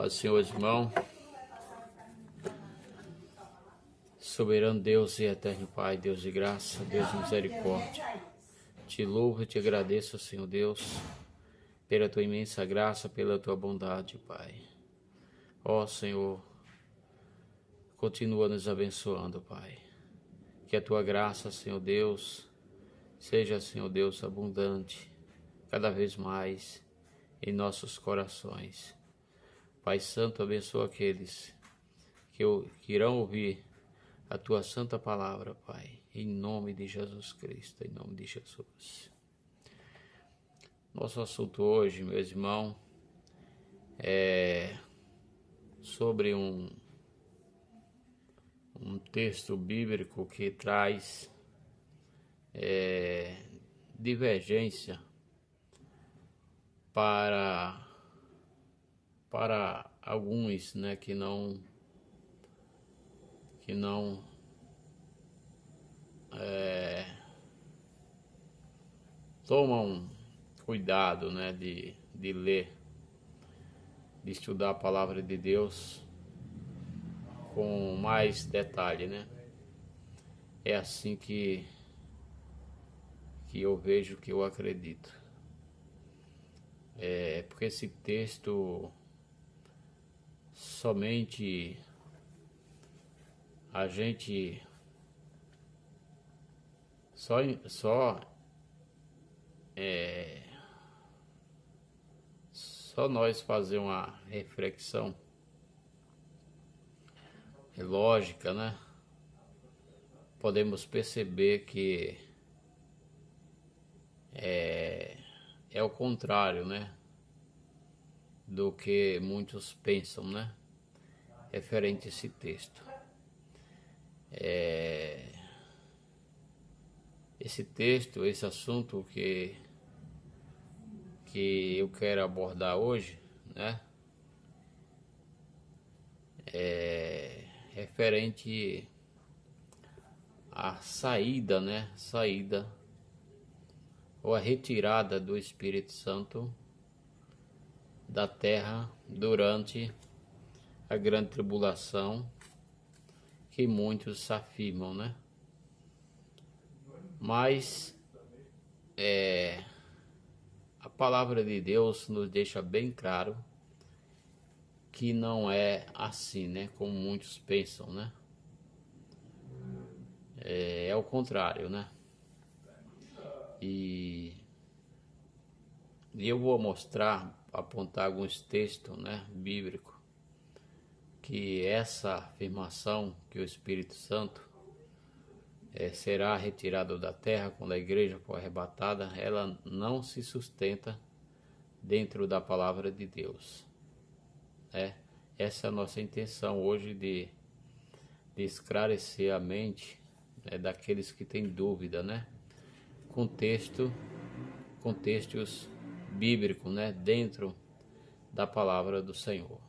Paz, Senhor, irmão, soberano Deus e eterno Pai, Deus de graça, Deus de misericórdia, te louvo e te agradeço, Senhor Deus, pela tua imensa graça, pela tua bondade, Pai. Ó Senhor, continua nos abençoando, Pai. Que a tua graça, Senhor Deus, seja, Senhor Deus, abundante, cada vez mais em nossos corações. Pai Santo, abençoa aqueles que irão ouvir a tua santa palavra, Pai, em nome de Jesus Cristo, em nome de Jesus. Nosso assunto hoje, meu irmão, é sobre um texto bíblico que traz divergência para alguns, né, que não tomam cuidado, né, de ler, de estudar a palavra de Deus com mais detalhe, né? É assim que eu vejo, que eu acredito. Porque esse texto somente a gente só nós fazer uma reflexão lógica, né? Podemos perceber que é o contrário, né, do que muitos pensam, né, referente a esse texto. Esse texto, esse assunto que eu quero abordar hoje, né, é referente à saída, né, ou a retirada do Espírito Santo da terra durante a grande tribulação, que muitos afirmam, né? Mas a palavra de Deus nos deixa bem claro que não é assim, né, como muitos pensam, né? É o contrário, né? E eu vou apontar alguns textos, né, bíblicos, que essa afirmação que o Espírito Santo será retirado da terra quando a igreja for arrebatada, ela não se sustenta dentro da palavra de Deus, né? Essa é a nossa intenção hoje, de esclarecer a mente, né, daqueles que têm dúvida, né? Contextos bíblicos, né, dentro da palavra do Senhor.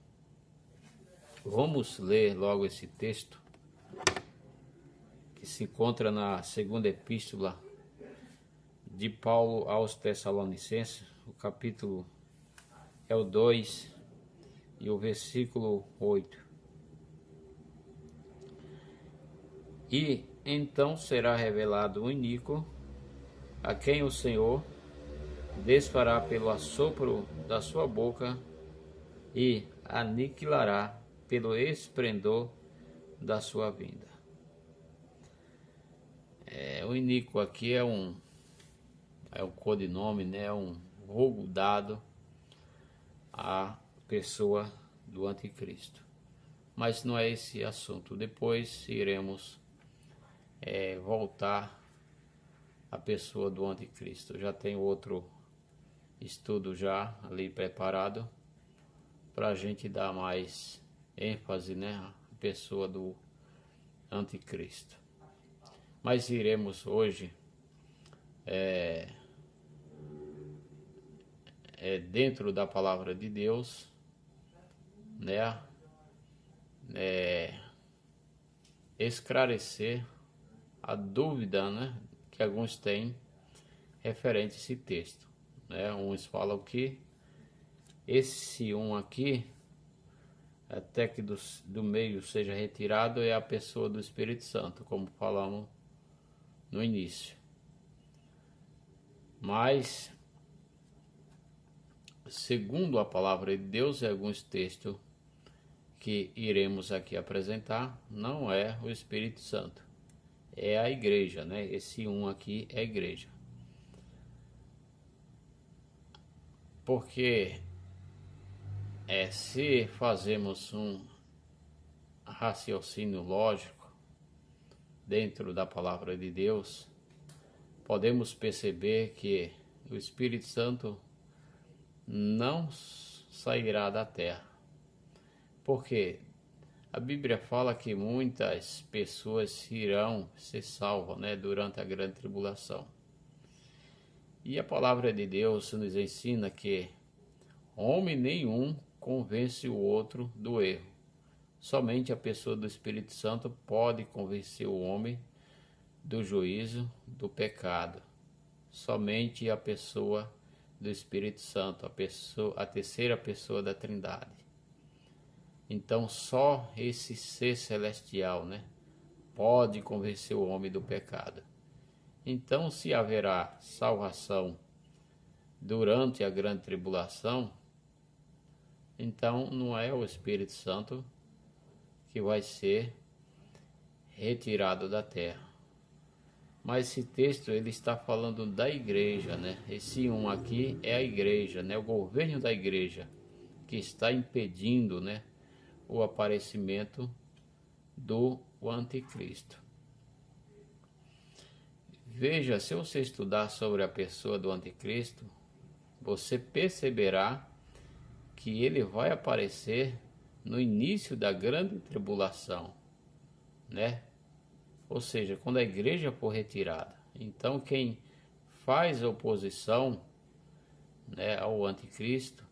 Vamos ler logo esse texto que se encontra na segunda epístola de Paulo aos Tessalonicenses. O capítulo é o 2 e o versículo 8. E então será revelado o iníquo, a quem o Senhor desfará pelo assopro da sua boca e aniquilará pelo esplendor da sua vinda. O iníquo aqui é um codinome, né? Um vulgo dado à pessoa do anticristo. Mas não é esse assunto. Depois iremos voltar à pessoa do anticristo. Já tem outro estudo já ali preparado para a gente dar mais ênfase, né, à pessoa do anticristo. Mas iremos hoje dentro da palavra de Deus, né, esclarecer a dúvida, né, que alguns têm referente a esse texto, né? Uns falam que esse aqui até que do meio seja retirado, é a pessoa do Espírito Santo, como falamos no início. Mas, segundo a palavra de Deus, em alguns textos que iremos aqui apresentar, não é o Espírito Santo, é a igreja, né? Esse um aqui é a igreja. Porque se fazemos um raciocínio lógico dentro da palavra de Deus, podemos perceber que o Espírito Santo não sairá da terra. Porque a Bíblia fala que muitas pessoas irão ser salvas, né, durante a grande tribulação. E a palavra de Deus nos ensina que homem nenhum convence o outro do erro. Somente a pessoa do Espírito Santo pode convencer o homem do juízo, do pecado. Somente a pessoa do Espírito Santo, a terceira pessoa da Trindade. Então só esse ser celestial, né, pode convencer o homem do pecado. Então, se haverá salvação durante a grande tribulação, então não é o Espírito Santo que vai ser retirado da terra. Mas esse texto ele está falando da igreja, né? Esse um aqui é a igreja, né? O governo da igreja que está impedindo, né, o aparecimento do anticristo. Veja, se você estudar sobre a pessoa do anticristo, você perceberá que ele vai aparecer no início da grande tribulação, né? Ou seja, quando a igreja for retirada. Então quem faz oposição, né, ao anticristo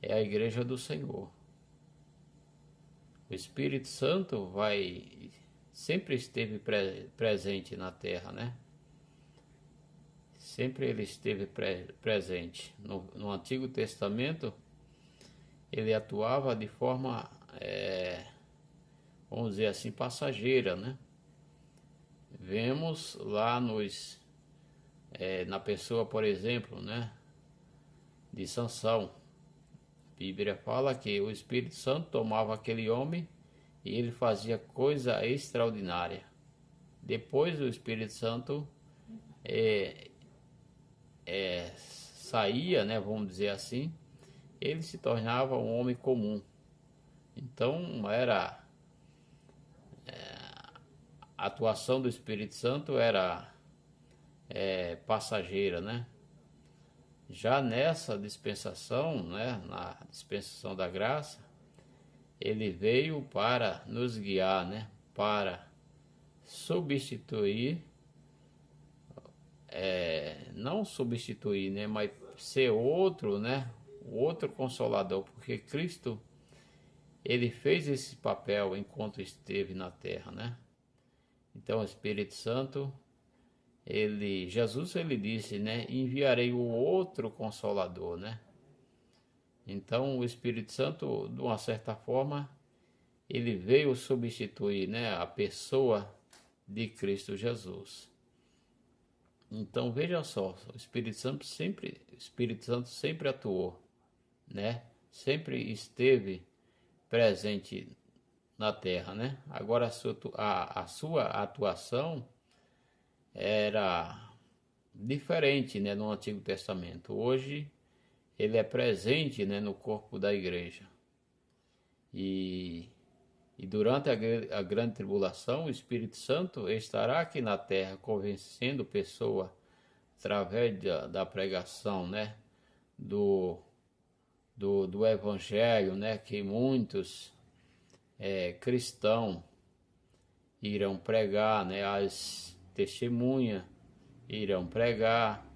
é a igreja do Senhor. O Espírito Santo sempre esteve presente na terra, né? Sempre ele esteve presente. No Antigo Testamento, ele atuava de forma, vamos dizer assim, passageira, né? Vemos lá na pessoa, por exemplo, né, de Sansão. A Bíblia fala que o Espírito Santo tomava aquele homem e ele fazia coisa extraordinária. Depois o Espírito Santo saía, né, vamos dizer assim, ele se tornava um homem comum. Então a atuação do Espírito Santo era passageira, né? Já nessa dispensação, né, na dispensação da graça, ele veio para nos guiar, né, para substituir, não substituir, né, mas ser outro, né, outro consolador, porque Cristo, ele fez esse papel enquanto esteve na terra, né? Então o Espírito Santo, Jesus disse, né, enviarei o outro consolador, né? Então o Espírito Santo, de uma certa forma, ele veio substituir, né, a pessoa de Cristo Jesus. Então veja só, o Espírito Santo sempre atuou, né? Sempre esteve presente na terra, né? Agora a sua atuação era diferente, né, no Antigo Testamento. Hoje ele é presente, né, no corpo da igreja. E durante a grande tribulação, o Espírito Santo estará aqui na terra convencendo pessoa através da pregação, né, do evangelho, né, que muitos cristãos irão pregar, né, as testemunhas irão pregar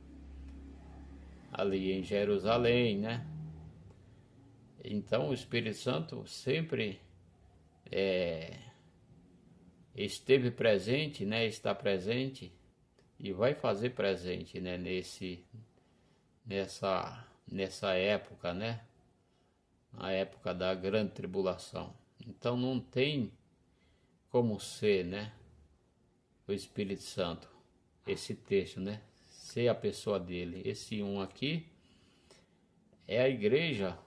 ali em Jerusalém, né? Então o Espírito Santo sempre esteve presente, né? Está presente e vai fazer presente, né? Nessa época, né? a época da grande tribulação. Então não tem como ser, né, o Espírito Santo, esse texto, né, ser a pessoa dele. Esse um aqui é a igreja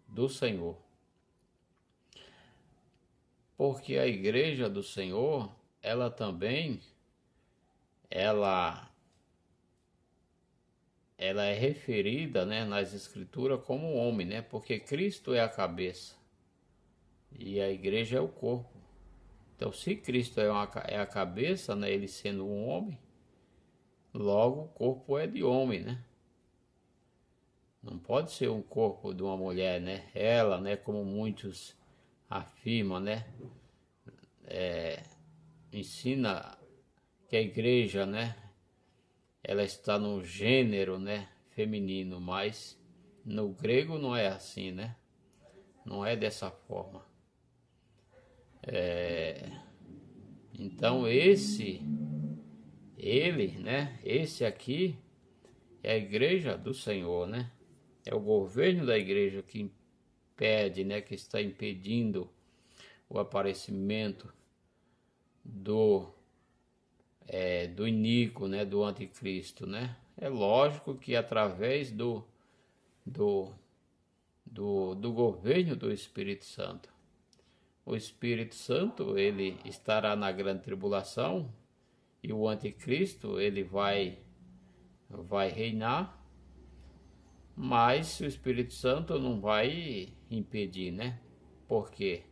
do Senhor. Porque a igreja do Senhor, ela também, ela é referida, né, nas escrituras como homem, né, porque Cristo é a cabeça e a igreja é o corpo. Então, se Cristo é a cabeça, né, ele sendo um homem, logo o corpo é de homem, né? Não pode ser um corpo de uma mulher, né? Ela, né, como muitos afirmam, né, ensina que a igreja, né, ela está no gênero, né, feminino, mas no grego não é assim, né? Não é dessa forma. Então ele, né, esse aqui é a igreja do Senhor, né? É o governo da igreja que impede, né, que está impedindo o aparecimento do iníquo, né, do anticristo, né? É lógico que através do governo do Espírito Santo. O Espírito Santo, ele estará na grande tribulação e o anticristo, ele vai reinar, mas o Espírito Santo não vai impedir, né? Por quê?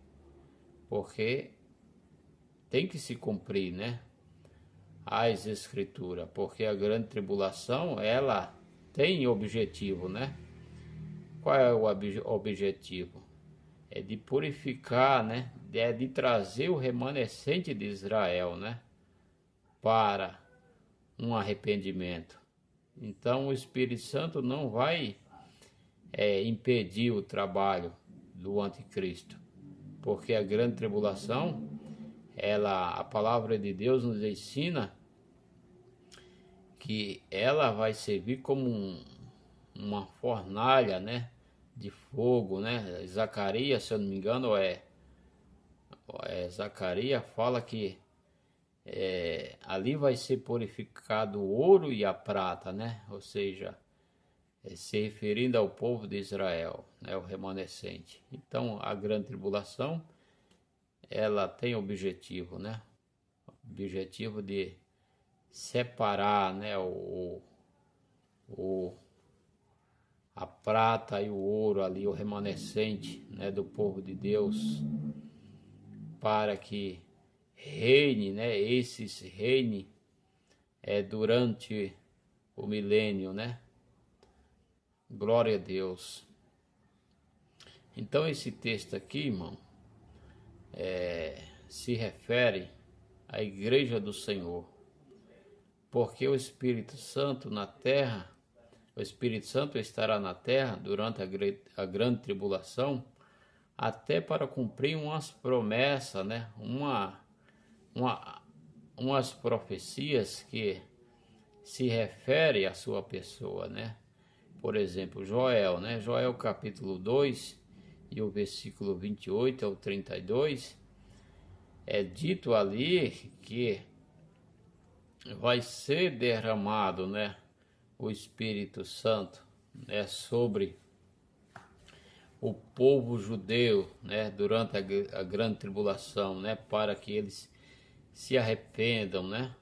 Porque tem que se cumprir, né, as escrituras, porque a grande tribulação, ela tem objetivo, né? Qual é o objetivo? É de purificar, né? É de trazer o remanescente de Israel, né, para um arrependimento. Então o Espírito Santo não vai impedir o trabalho do anticristo, porque a grande tribulação, a palavra de Deus nos ensina que ela vai servir como uma fornalha, né, de fogo, né? Zacarias, se eu não me engano, Zacarias fala que ali vai ser purificado o ouro e a prata, né? Ou seja, se referindo ao povo de Israel, né, o remanescente. Então, a grande tribulação, ela tem objetivo, né? Objetivo de separar, né, a prata e o ouro ali, o remanescente, né, do povo de Deus, para que reine, né, esses reine durante o milênio, né? Glória a Deus. Então esse texto aqui, irmão, se refere à igreja do Senhor, porque o Espírito Santo na terra, o Espírito Santo estará na terra durante a grande tribulação, até para cumprir umas promessas, né? Umas profecias que se refere à sua pessoa, né? Por exemplo, Joel, né? Joel capítulo 2 e o versículo 28 ao 32, é dito ali que vai ser derramado, né, o Espírito Santo, né, sobre o povo judeu, né, durante a grande tribulação, né, para que eles se arrependam, né?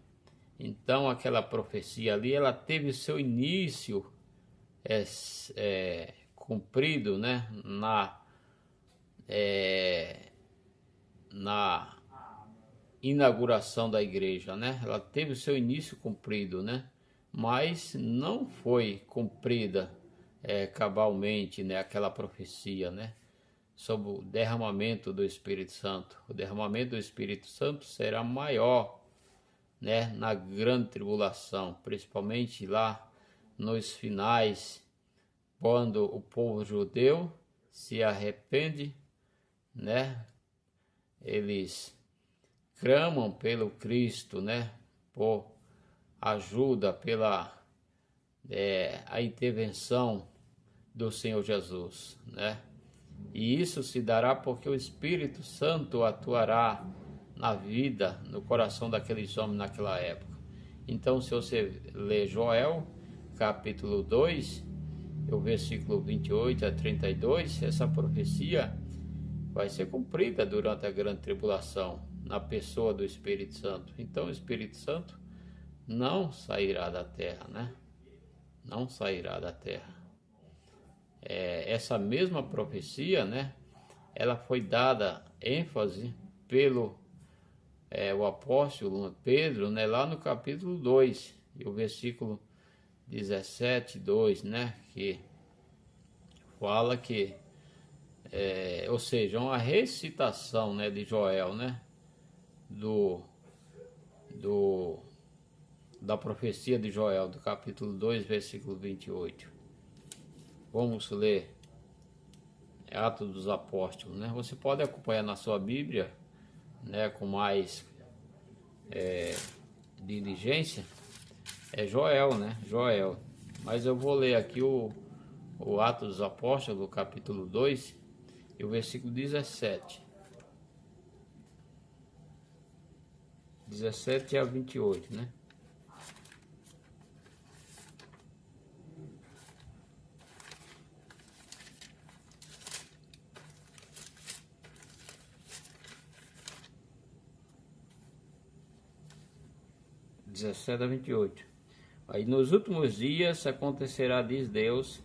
Então aquela profecia ali, ela teve o seu início cumprido, né, na inauguração da igreja, né? Ela teve o seu início cumprido, né? Mas não foi cumprida cabalmente, né, aquela profecia, né, sobre o derramamento do Espírito Santo. O derramamento do Espírito Santo será maior, né, na grande tribulação, principalmente lá nos finais, quando o povo judeu se arrepende, né? Eles clamam pelo Cristo, né? Por ajuda, pela a intervenção do Senhor Jesus, né? E isso se dará porque o Espírito Santo atuará na vida, no coração daqueles homens naquela época. Então, se você ler Joel, capítulo 2, o versículo 28 a 32, essa profecia vai ser cumprida durante a grande tribulação, na pessoa do Espírito Santo. Então, o Espírito Santo não sairá da terra, né? Não sairá da terra. Essa mesma profecia, né? Ela foi dada ênfase pelo o apóstolo Pedro, né? Lá no capítulo 2, e o versículo 17, 2, né? Que fala que, ou seja, uma recitação, né, de Joel, né? Da profecia de Joel, do capítulo 2, versículo 28. Vamos ler Atos dos Apóstolos, né? Você pode acompanhar na sua Bíblia, né, com mais diligência. É Joel, né? Joel. Mas eu vou ler aqui o Atos dos Apóstolos, capítulo 2, e o versículo 17. 17 a 28, né? (17 a 28). Aí nos últimos dias acontecerá, diz Deus,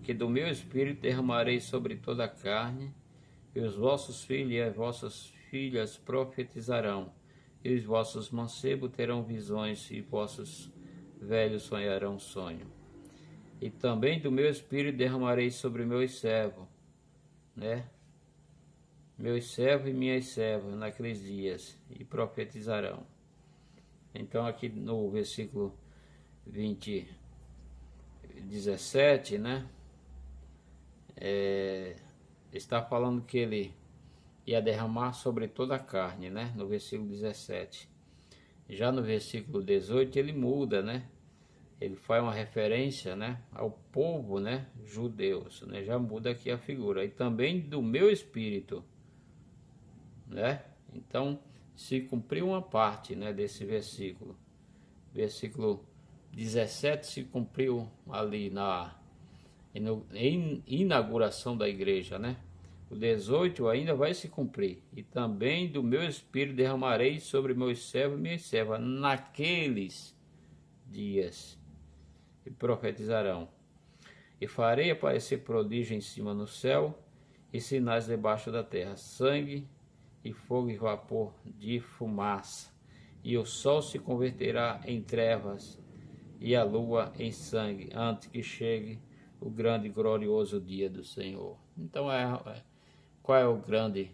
que do meu espírito derramarei sobre toda a carne, e os vossos filhos e as vossas filhas profetizarão, e os vossos mancebos terão visões, e vossos velhos sonharão sonho. E também do meu espírito derramarei sobre meus servos, né? Meus servos e minhas servas naqueles dias, e profetizarão. Então aqui no versículo 17, né? Está falando que ele ia derramar sobre toda a carne, né? No versículo 17. Já no versículo 18 ele muda, né? Ele faz uma referência, né, ao povo, né, judeus, né? Já muda aqui a figura. E também do meu espírito, né? Então se cumpriu uma parte, né, desse versículo. Versículo 17 se cumpriu ali na inauguração da igreja, né? O 18 ainda vai se cumprir. E também do meu espírito derramarei sobre meus servos e minhas servas naqueles dias, e profetizarão. E farei aparecer prodígio em cima no céu, e sinais debaixo da terra, sangue e fogo e vapor de fumaça. E o sol se converterá em trevas, e a lua em sangue, antes que chegue o grande e glorioso dia do Senhor. Então, qual é o grande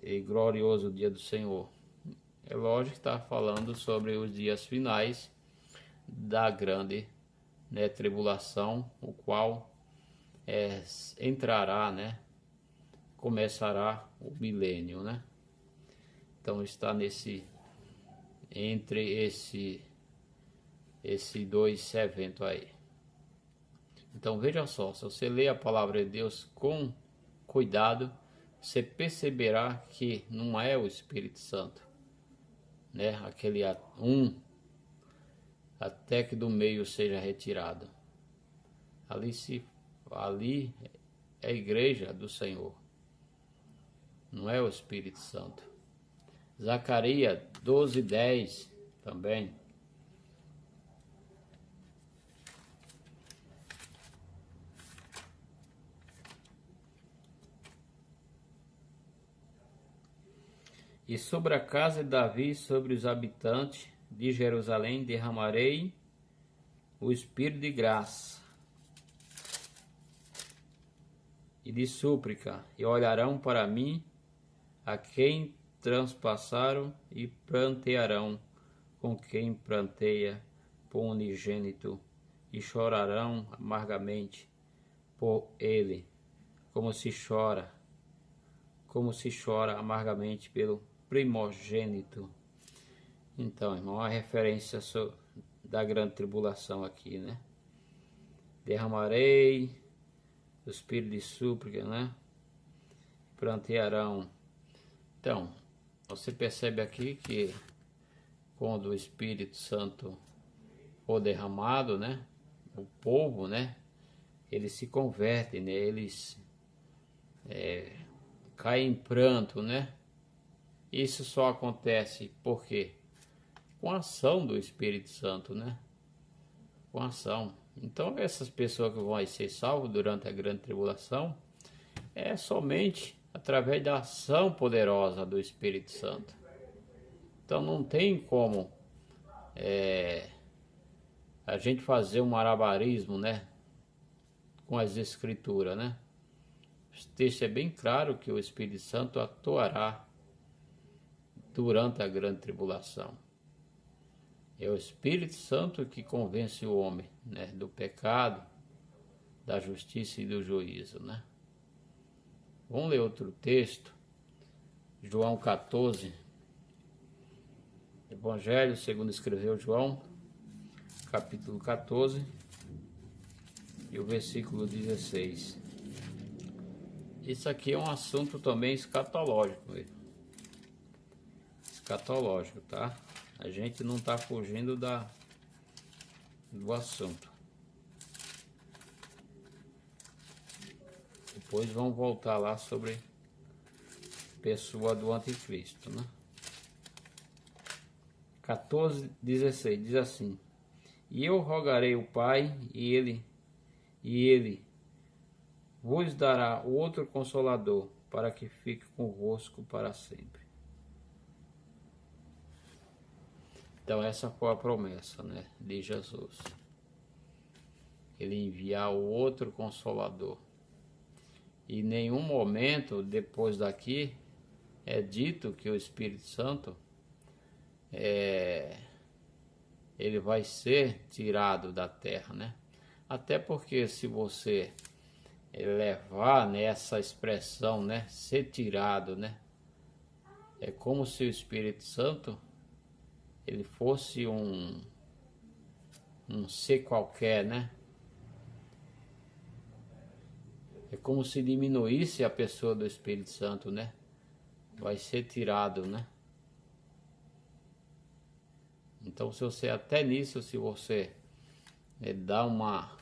e glorioso dia do Senhor? É lógico que está falando sobre os dias finais da grande, né, tribulação, o qual entrará, né, começará o milênio, né? Então está entre esse dois eventos aí. Então veja só, se você ler a palavra de Deus com cuidado, você perceberá que não é o Espírito Santo, né? Aquele até que do meio seja retirado. Ali é a igreja do Senhor, não é o Espírito Santo. Zacarias 12:10 também. E sobre a casa de Davi, sobre os habitantes de Jerusalém, derramarei o espírito de graça e de súplica, e olharão para mim a quem transpassaram, e prantearão com quem pranteia por unigênito, e chorarão amargamente por ele, como se chora amargamente pelo primogênito. Então, irmão, a referência da grande tribulação aqui, né? Derramarei o espírito de súplica, né? prantearão. Então, você percebe aqui que quando o Espírito Santo for derramado, né, o povo, né, eles se convertem, né, eles caem em pranto, né? Isso só acontece porque com a ação do Espírito Santo, né? Com a ação. Então essas pessoas que vão ser salvas durante a grande tribulação é somente através da ação poderosa do Espírito Santo. Então não tem como a gente fazer um malabarismo, né, com as escrituras, né? O texto é bem claro que o Espírito Santo atuará durante a grande tribulação. É o Espírito Santo que convence o homem, né, do pecado, da justiça e do juízo, né? Vamos ler outro texto, João 14, Evangelho segundo escreveu João, capítulo 14 e o versículo 16. Isso aqui é um assunto também escatológico, escatológico, tá? A gente não está fugindo do assunto. Depois vamos voltar lá sobre pessoa do anticristo, né? 14:16 diz assim: E eu rogarei ao Pai, e ele vos dará outro Consolador, para que fique convosco para sempre. Então essa foi a promessa, né, de Jesus. Ele enviar o outro Consolador. E em nenhum momento depois daqui é dito que o Espírito Santo ele vai ser tirado da terra, né? Até porque se você levar nessa expressão, né, ser tirado, né, é como se o Espírito Santo ele fosse um ser qualquer, né? É como se diminuísse a pessoa do Espírito Santo, né? Vai ser tirado, né? Então, se você até nisso, se você dá uma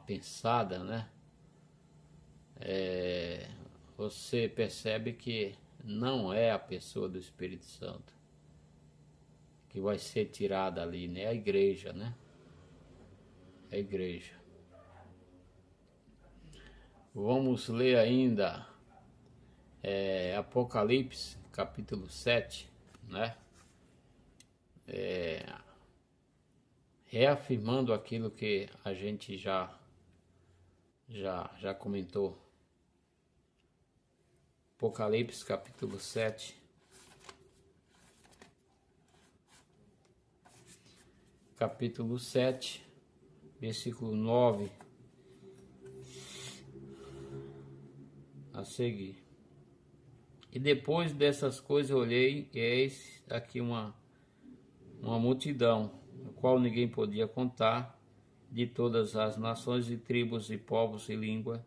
pensada, né? Você percebe que não é a pessoa do Espírito Santo que vai ser tirada ali, né? É a igreja, né? É a igreja. Vamos ler ainda Apocalipse, capítulo 7, né? Reafirmando aquilo que a gente já comentou. Apocalipse, capítulo 7. Capítulo 7, versículo 9 a seguir. E depois dessas coisas olhei, e eis aqui uma multidão, a qual ninguém podia contar, de todas as nações e tribos e povos e língua,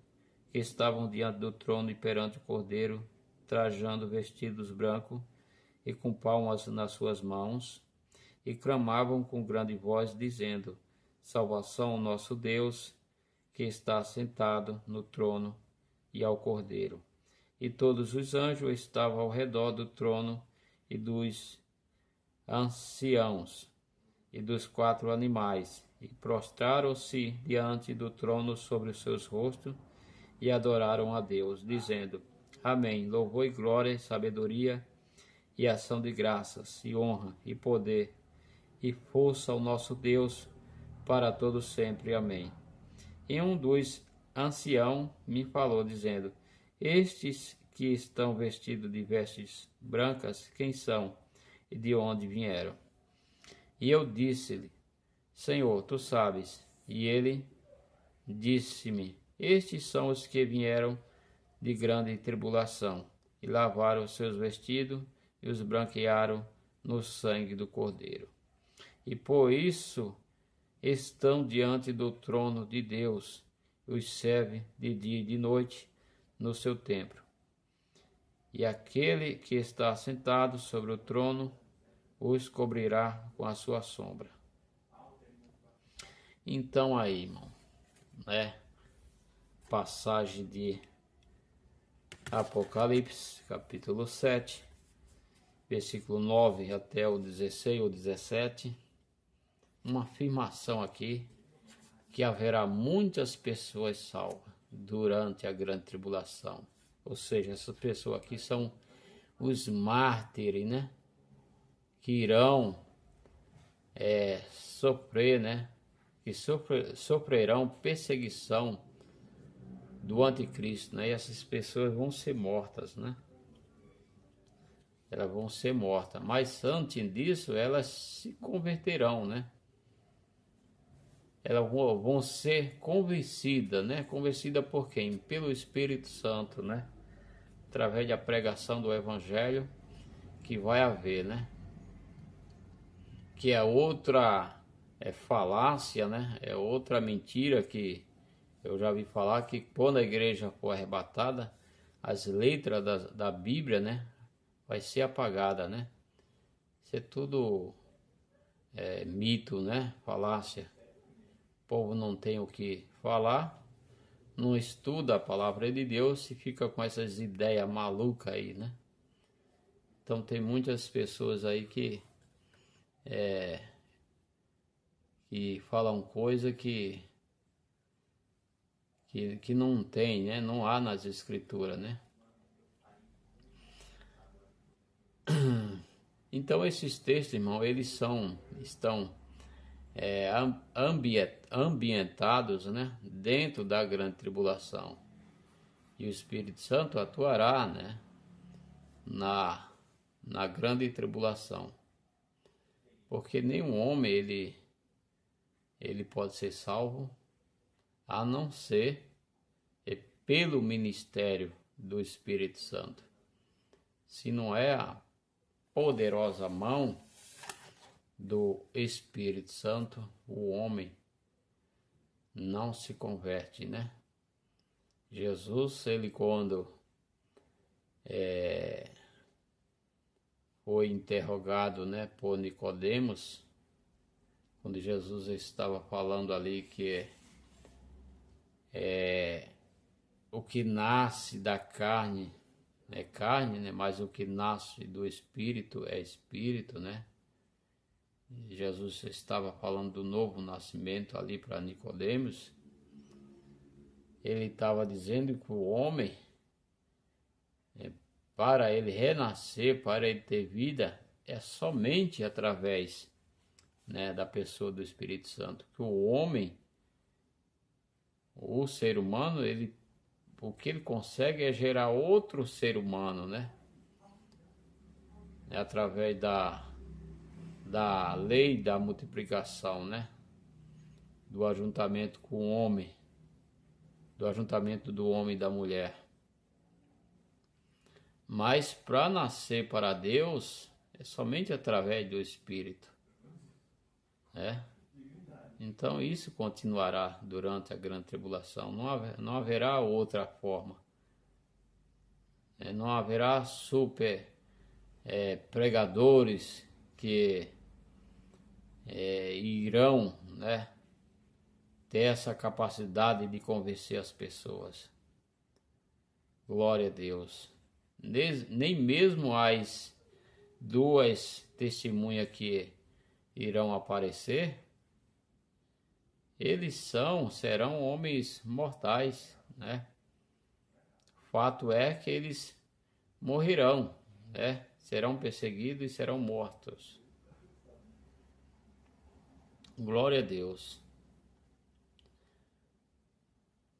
que estavam diante do trono e perante o Cordeiro, trajando vestidos brancos e com palmas nas suas mãos, e clamavam com grande voz, dizendo: Salvação ao nosso Deus, que está sentado no trono, e ao Cordeiro. E todos os anjos estavam ao redor do trono e dos anciãos e dos 4 animais, e prostraram-se diante do trono sobre os seus rostos e adoraram a Deus, dizendo: Amém. Louvor e glória, sabedoria e ação de graças, e honra e poder e força ao nosso Deus para todo sempre. Amém. E um dos anciãos me falou, dizendo: Estes que estão vestidos de vestes brancas, quem são e de onde vieram? E eu disse-lhe: Senhor, tu sabes. E ele disse-me: Estes são os que vieram de grande tribulação, e lavaram os seus vestidos, e os branquearam no sangue do Cordeiro. E por isso estão diante do trono de Deus, e os serve de dia e de noite no seu templo. e aquele que está sentado sobre o trono os cobrirá com a sua sombra. Então aí, irmão, né? Passagem de Apocalipse, capítulo 7, versículo 9 até o 16 ou 17. Uma afirmação aqui que haverá muitas pessoas salvas durante a grande tribulação. Ou seja, essas pessoas aqui são os mártires, né? Que irão sofrer, né? Que sofrerão perseguição do anticristo, né? E essas pessoas vão ser mortas, né? Elas vão ser mortas. Mas antes disso, elas se converterão, né? Elas vão ser convencidas, né? Convencidas por quem? Pelo Espírito Santo, né? Através da pregação do Evangelho que vai haver, né? Que é outra falácia, né? É outra mentira que eu já vi falar, que quando a igreja for arrebatada, as letras da Bíblia, né? Vai ser apagada, né? Isso é tudo mito, né? Falácia. O povo não tem o que falar, não estuda a palavra de Deus e fica com essas ideias malucas aí, né? Então tem muitas pessoas aí que falam coisa que não tem, né? Não há nas escrituras, né? Então esses textos, irmão, eles estão ambientados, né, dentro da grande tribulação. E o Espírito Santo atuará, né, na grande tribulação. Porque nenhum homem ele pode ser salvo a não ser pelo ministério do Espírito Santo. Se não é a poderosa mão do Espírito Santo, o homem não se converte, né? Jesus, ele quando foi interrogado, né, por Nicodemos, quando Jesus estava falando ali que o que nasce da carne é carne, né, mas o que nasce do Espírito é Espírito, né? Jesus estava falando do novo nascimento ali para Nicodemos. Ele estava dizendo que o homem, para ele renascer, para ele ter vida, é somente através, né, da pessoa do Espírito Santo. Que o homem, o ser humano, o que ele consegue é gerar outro ser humano, né? Através da lei da multiplicação, né? Do ajuntamento com o homem, do ajuntamento do homem e da mulher. Mas para nascer para Deus é somente através do Espírito, né? Então isso continuará durante a grande tribulação. Não haverá outra forma. Não haverá pregadores que irão, né, ter essa capacidade de convencer as pessoas. Glória a Deus. Nem mesmo as duas testemunhas que irão aparecer, eles serão homens mortais, né? O fato é que eles morrerão, né? Serão perseguidos e serão mortos. Glória a Deus.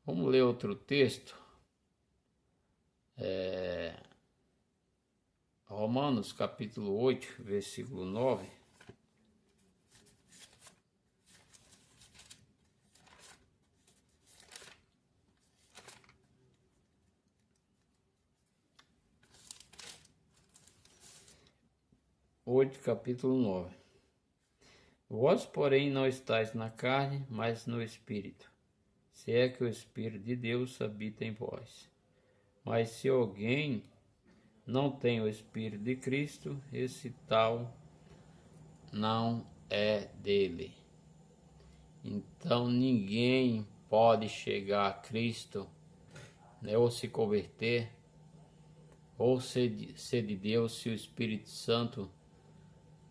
Vamos ler outro texto. Romanos capítulo 8, versículo 9. Capítulo 9. Vós, porém, não estáis na carne, mas no Espírito, se é que o Espírito de Deus habita em vós. Mas se alguém não tem o Espírito de Cristo, esse tal não é dele. Então ninguém pode chegar a Cristo, né, ou se converter, ou ser de Deus, se o Espírito Santo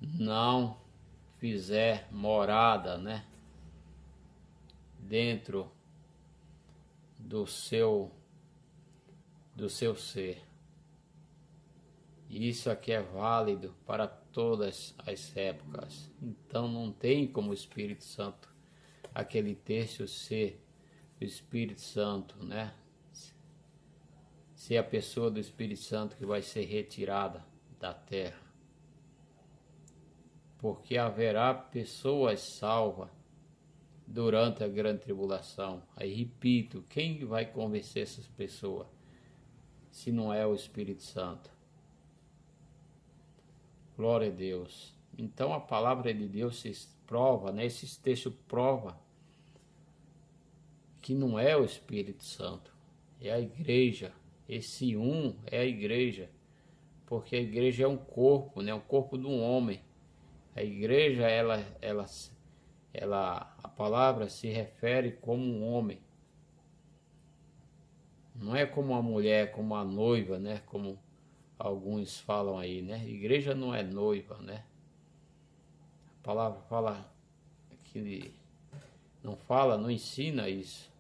não fizer morada, né, dentro do seu ser. Isso aqui é válido para todas as épocas. Então não tem como o Espírito Santo, aquele texto, ser o Espírito Santo, né? Ser a pessoa do Espírito Santo que vai ser retirada da terra. Porque haverá pessoas salvas durante a grande tribulação. Aí repito, quem vai convencer essas pessoas se não é o Espírito Santo? Glória a Deus. Então a palavra de Deus se prova, né? Esse texto prova que não é o Espírito Santo, é a igreja. Esse é a igreja, porque a igreja é um corpo, né? Um corpo de um homem. A igreja, a palavra se refere como um homem. Não é como uma mulher, como a noiva, né? Como alguns falam aí, né? Igreja não é noiva, né? A palavra fala que não ensina isso.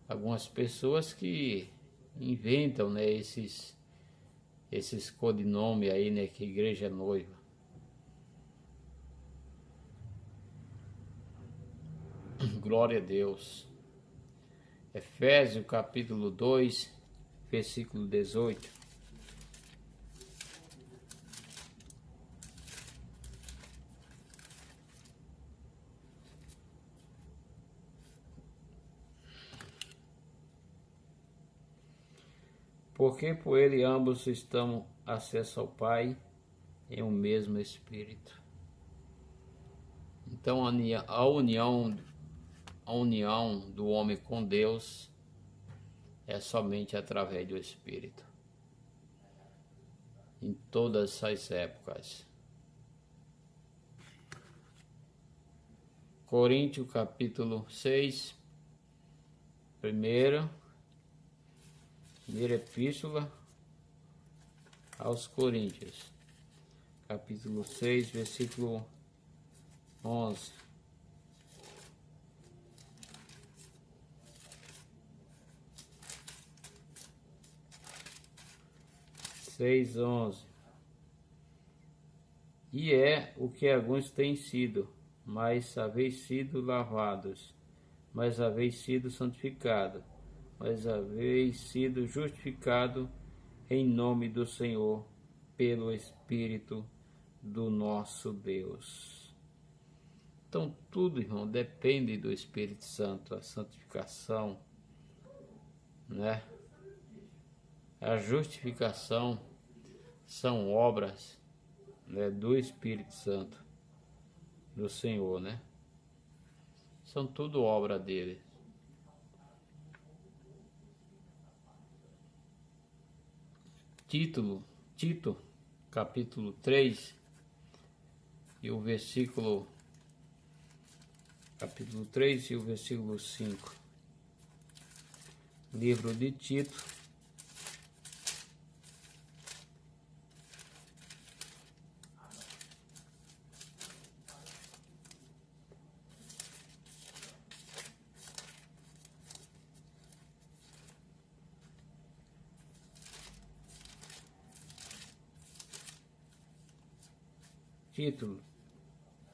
Algumas pessoas que inventam, né, esses codinomes aí, né, que a igreja é noiva. Glória a Deus. Efésios capítulo 2, versículo 18. Porque por ele ambos estamos acesso ao Pai em um mesmo Espírito. Então a união do homem com Deus é somente através do Espírito. Em todas as épocas. Coríntios capítulo 6, primeira epístola aos Coríntios, capítulo 6, versículo 11. Seis, 11. E é o que alguns têm sido, mas haveis sido lavados, mas haveis sido santificado, mas haveis sido justificado em nome do Senhor, pelo Espírito do nosso Deus. Então tudo, irmão, depende do Espírito Santo, a santificação, né? A justificação são obras, né, do Espírito Santo, do Senhor, né? São tudo obra dele. Tito, capítulo 3, e o versículo, capítulo 3 e o versículo 5. Livro de Tito,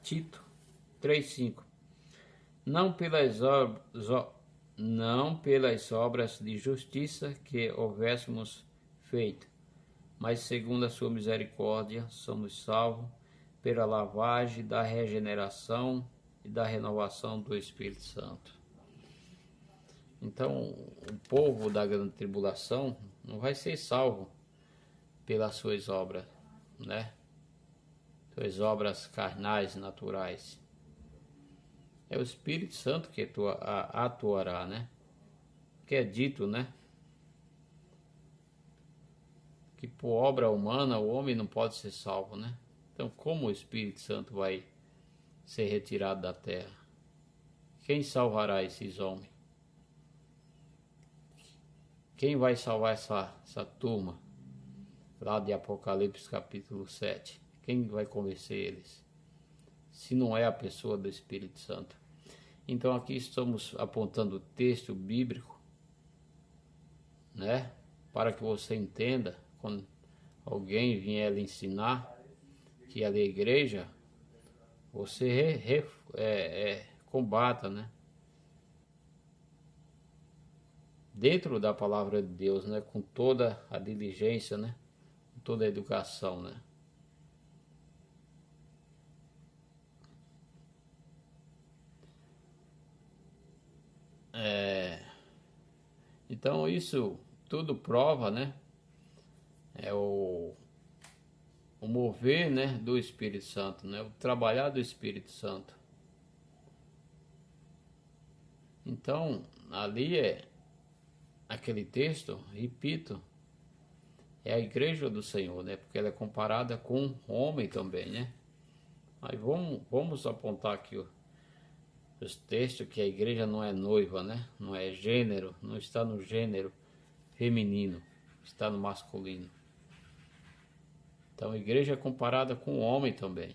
Tito 3:5. Não pelas obras de justiça que houvéssemos feito, mas segundo a sua misericórdia somos salvos pela lavagem da regeneração e da renovação do Espírito Santo. Então, o povo da grande tribulação não vai ser salvo pelas suas obras, né? Suas obras carnais, naturais. É o Espírito Santo que atuará, né? Que é dito, né? por obra humana, o homem não pode ser salvo, né? Então, como o Espírito Santo vai ser retirado da terra? Quem salvará esses homens? Quem vai salvar essa turma lá de Apocalipse capítulo 7? Quem vai convencer eles? Se não é a pessoa do Espírito Santo. Então aqui estamos apontando o texto bíblico, né? Para que você entenda, quando alguém vier lhe ensinar que é da igreja, você combata, né? Dentro da palavra de Deus, né? Com toda a diligência, né? Com toda a educação, né? Então isso tudo prova, né? É o mover, né, do Espírito Santo, né? O trabalhar do Espírito Santo. Então, ali aquele texto, repito, é a igreja do Senhor, né? Porque ela é comparada com homem também, né? Aí vamos apontar aqui os textos que a igreja não é noiva, né? Não é gênero, não está no gênero feminino, está no masculino. Então a igreja é comparada com o homem também.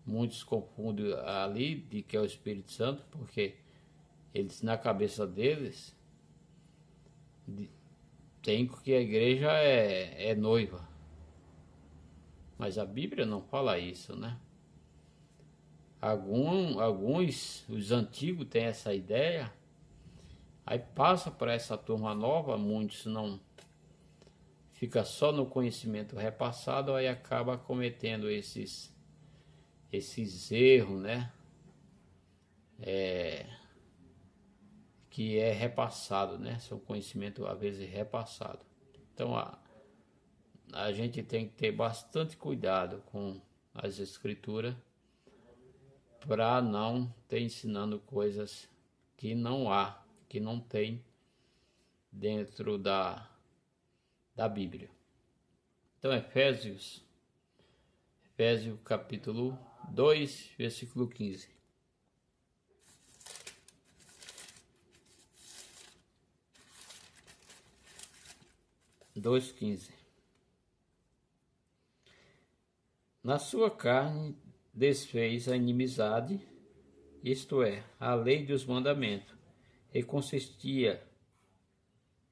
Muitos confundem ali de que é o Espírito Santo, porque eles, na cabeça deles, tem que a igreja é noiva. Mas a Bíblia não fala isso, né? Alguns, os antigos têm essa ideia, aí passa para essa turma nova, muitos não fica só no conhecimento repassado, aí acaba cometendo esses erros, né? Que é repassado, né? São conhecimento às vezes repassado. Então a gente tem que ter bastante cuidado com as escrituras para não ter ensinando coisas que não há, que não tem dentro da Bíblia. Então Efésios capítulo 2, versículo 15. Na sua carne desfez a inimizade, isto é, a lei dos mandamentos, e consistia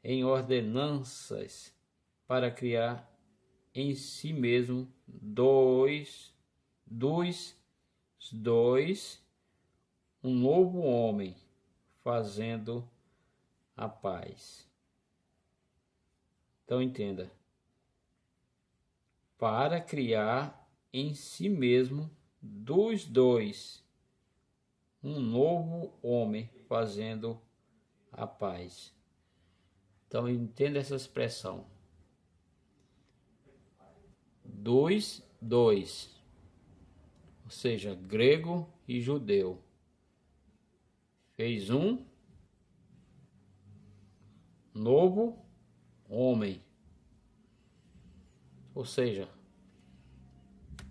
em ordenanças para criar em si mesmo um novo homem, fazendo a paz. Então entenda, para criar em si mesmo dos dois um novo homem, fazendo a paz. Então entenda essa expressão. Dois, ou seja, grego e judeu. Fez um novo homem. Ou seja,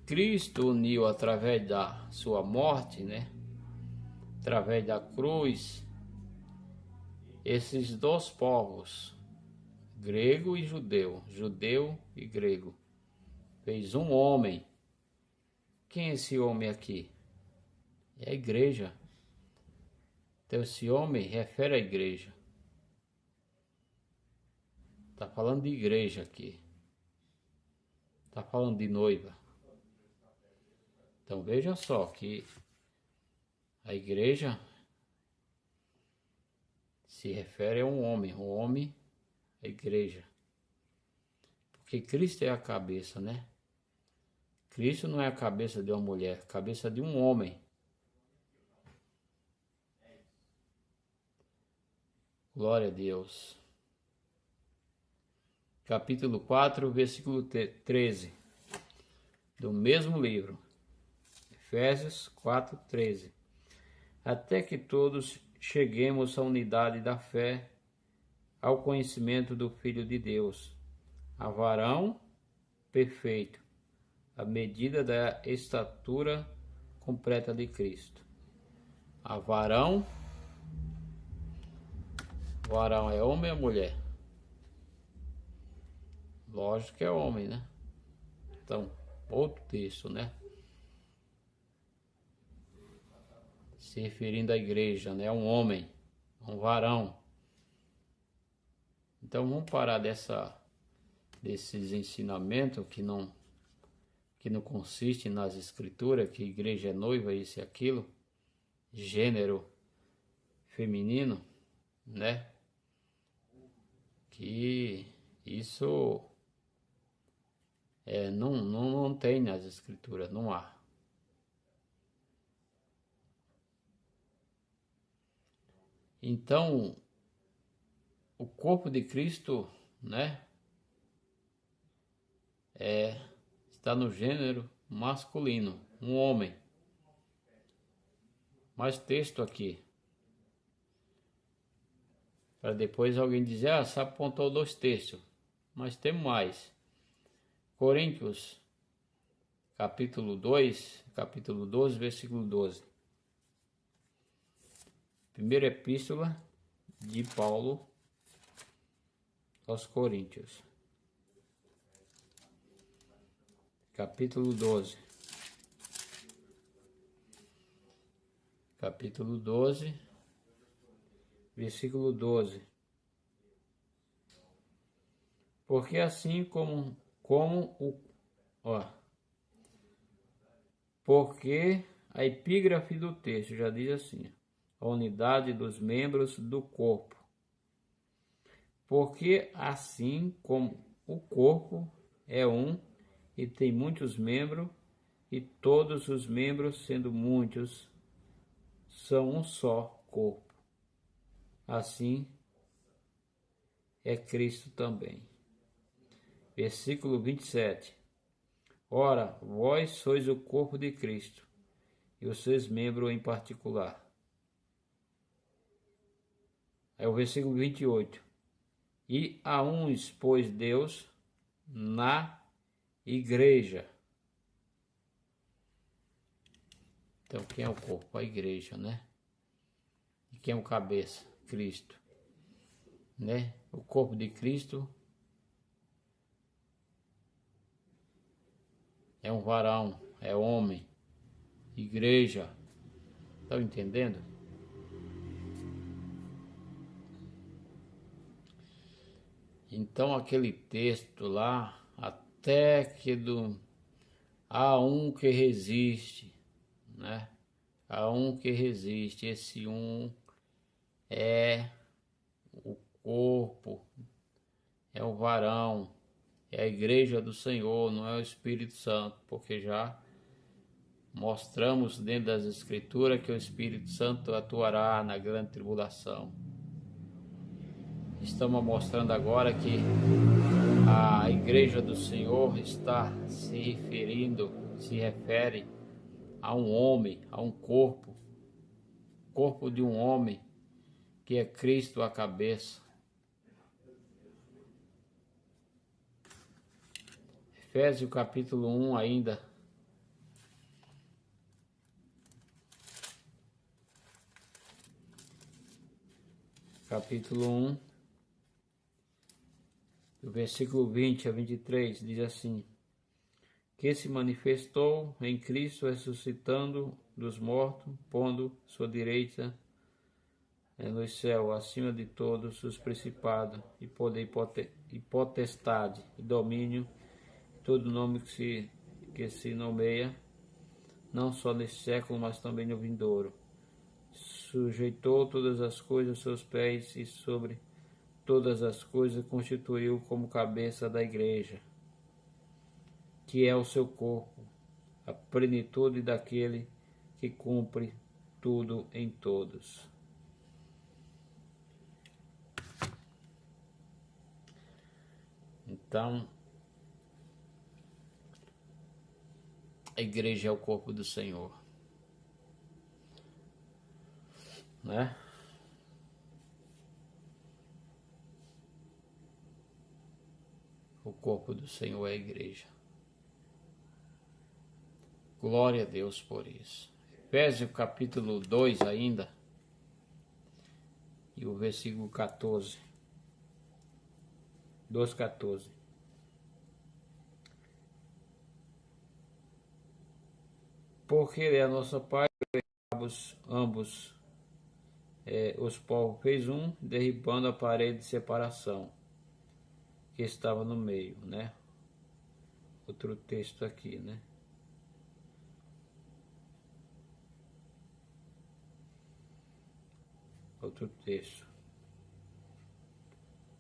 Cristo uniu através da sua morte, né? Através da cruz, esses dois povos, grego e judeu, judeu e grego, fez um homem. Quem é esse homem aqui? É a igreja. Então esse homem refere à igreja. Está falando de igreja aqui. Está falando de noiva. Então veja só que a igreja se refere a um homem, a igreja. Porque Cristo é a cabeça, né? Cristo não é a cabeça de uma mulher, é a cabeça de um homem. Glória a Deus. Capítulo 4, versículo 13. Do mesmo livro. Efésios 4, 13. Até que todos cheguemos à unidade da fé, ao conhecimento do Filho de Deus, a varão perfeito, a medida da estatura completa de Cristo. A varão é homem ou mulher? Lógico que é homem, né? Então, outro texto, né? Se referindo à igreja, né? Um homem, um varão. Então vamos parar desses ensinamentos que não consiste nas escrituras, que igreja é noiva, isso e aquilo, gênero feminino, né? Que isso não tem nas escrituras, não há. Então, o corpo de Cristo, né, está no gênero masculino, um homem. Mais texto aqui, para depois alguém dizer, você apontou 2 textos, mas tem mais. Coríntios, capítulo 2, capítulo 12, versículo 12. Primeira epístola de Paulo aos Coríntios, capítulo 12. Capítulo 12, versículo 12. Porque assim porque a epígrafe do texto já diz assim: a unidade dos membros do corpo. Porque assim como o corpo é um e tem muitos membros, e todos os membros, sendo muitos, são um só corpo. Assim é Cristo também. Versículo 27. Ora, vós sois o corpo de Cristo, e os seus membros em particular. É o versículo 28. E a uns pôs Deus na igreja. Então, quem é o corpo? A igreja, né? E quem é o cabeça? Cristo. Né? O corpo de Cristo é um varão, é homem, igreja. Estão entendendo? Então aquele texto lá, até que há um que resiste, né? Há um que resiste, esse um é o corpo, é o varão, é a igreja do Senhor, não é o Espírito Santo, porque já mostramos dentro das Escrituras que o Espírito Santo atuará na grande tribulação. Estamos mostrando agora que a igreja do Senhor está se refere a um homem, a um corpo de um homem, que é Cristo a cabeça. Efésios capítulo 1 ainda. Capítulo 1, do versículo 20 a 23, diz assim: que se manifestou em Cristo, ressuscitando dos mortos, pondo sua direita no céu, acima de todos os principados e poder e potestade e domínio, todo nome que se nomeia, não só neste século, mas também no vindouro. Sujeitou todas as coisas aos seus pés e sobre todas as coisas constituiu como cabeça da igreja, que é o seu corpo, a plenitude daquele que cumpre tudo em todos. Então, a igreja é o corpo do Senhor, né? O corpo do Senhor é a igreja. Glória a Deus por isso. Efésios capítulo 2 ainda, e o versículo 14. 2,14. Porque Ele é a nossa paz, ambos os povos fez um, derribando a parede de separação que estava no meio, né? Outro texto aqui, né? Outro texto.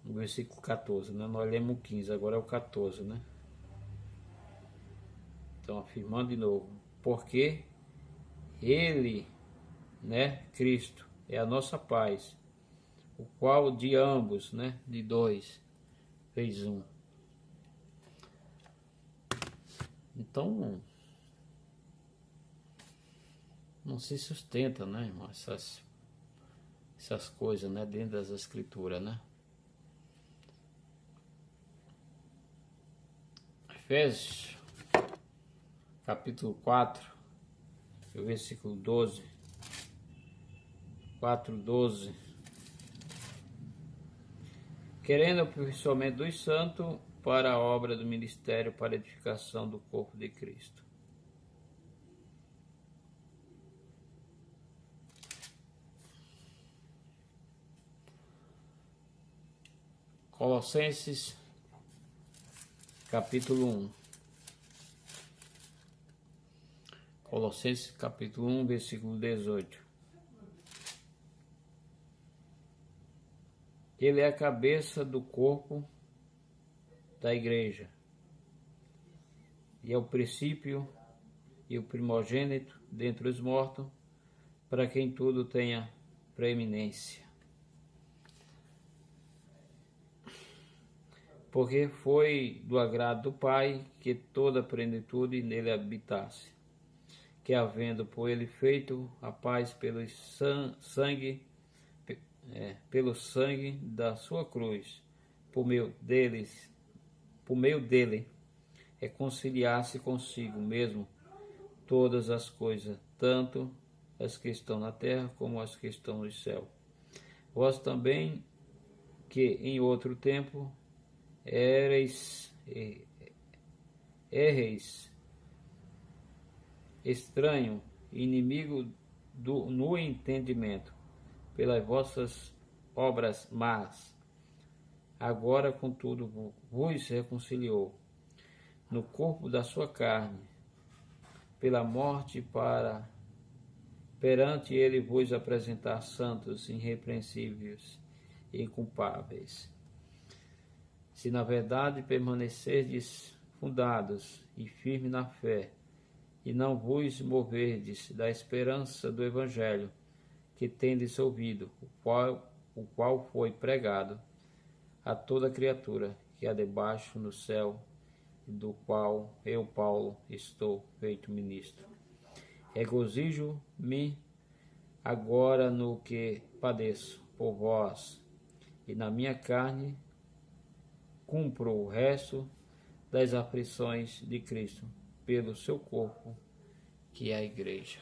No versículo 14, né? Nós lemos o 15, agora é o 14, né? Então, afirmando de novo. Porque Ele, né? Cristo, é a nossa paz, o qual de ambos, né? De dois, fez um. Então, não se sustenta, né, irmão? Essas coisas, né? Dentro das escrituras, né? Efésios, capítulo 4, versículo 12. 4:12. Querendo o aperfeiçoamento dos santos para a obra do ministério, para a edificação do corpo de Cristo. Colossenses, capítulo 1. Colossenses, capítulo 1, versículo 18. Ele é a cabeça do corpo da igreja, e é o princípio e o primogênito dentre os mortos, para quem tudo tenha preeminência. Porque foi do agrado do Pai que toda a plenitude nele habitasse, que havendo por ele feito a paz pelo sangue da sua cruz, por meio dele, reconciliasse consigo mesmo todas as coisas, tanto as que estão na terra como as que estão no céu. Vós também, que em outro tempo éreis estranho, inimigo no entendimento, pelas vossas obras más, agora contudo vos reconciliou no corpo da sua carne, pela morte, para perante ele vos apresentar santos, irrepreensíveis e inculpáveis. Se na verdade permanecerdes fundados e firmes na fé, e não vos moverdes da esperança do Evangelho que tendes ouvido, o qual foi pregado a toda criatura que há debaixo no céu, do qual eu, Paulo, estou feito ministro. Regozijo-me agora no que padeço por vós, e na minha carne cumpro o resto das aflições de Cristo pelo seu corpo, que é a igreja.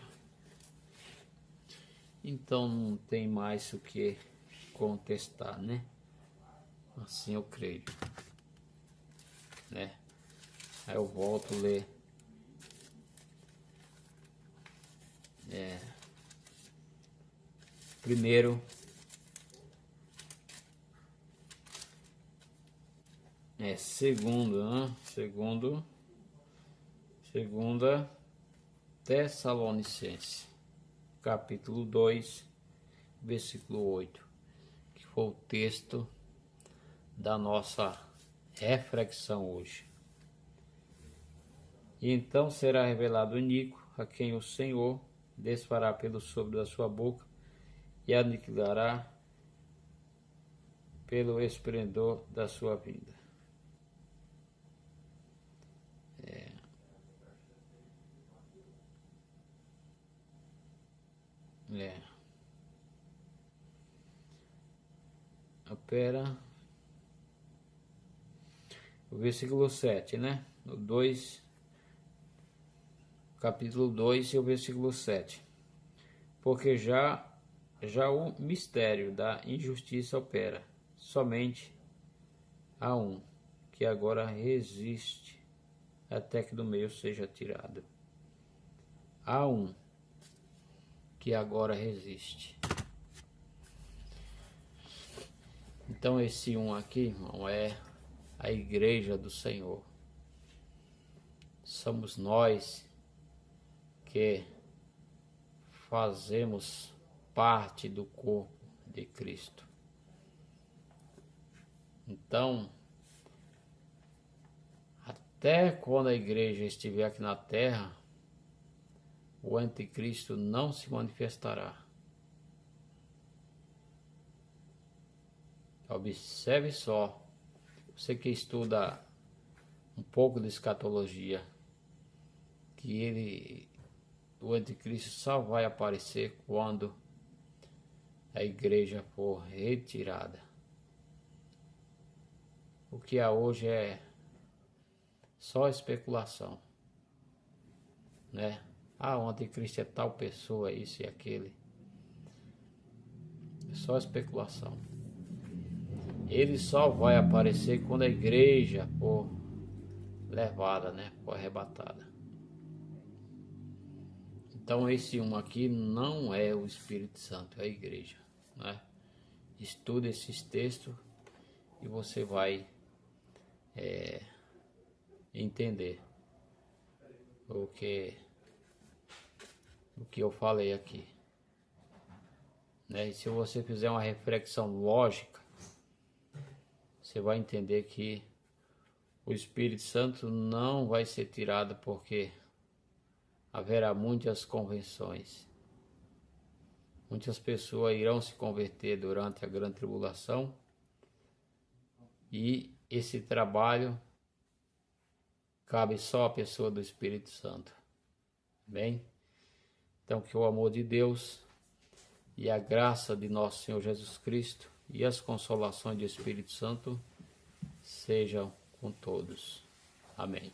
Então não tem mais o que contestar, né? Assim eu creio, né? Aí eu volto a ler primeiro segunda Tessalonicenses, capítulo 2, versículo 8, que foi o texto da nossa reflexão hoje. E então será revelado o iníquo, a quem o Senhor desfará pelo sopro da sua boca e aniquilará pelo esplendor da sua vinda. o versículo 7, né? No 2, capítulo 2 e o versículo 7. Porque já o mistério da injustiça opera, somente há um que agora resiste até que do meio seja tirado. Há um que agora resiste. Então esse um aqui, irmão, é a igreja do Senhor. Somos nós que fazemos parte do corpo de Cristo. Então, até quando a igreja estiver aqui na terra, o anticristo não se manifestará. Observe só, você que estuda um pouco de escatologia, que o anticristo só vai aparecer quando a igreja for retirada. O que há hoje é só especulação, né? O anticristo é tal pessoa, isso e aquele. É só especulação. Ele só vai aparecer quando a igreja for levada, né? For arrebatada. Então esse um aqui não é o Espírito Santo, é a igreja, né? Estude esses textos e você vai entender o que eu falei aqui, né? E se você fizer uma reflexão lógica, você vai entender que o Espírito Santo não vai ser tirado, porque haverá muitas convenções. Muitas pessoas irão se converter durante a grande tribulação, e esse trabalho cabe só à pessoa do Espírito Santo. Bem? Então que o amor de Deus e a graça de nosso Senhor Jesus Cristo e as consolações do Espírito Santo sejam com todos. Amém.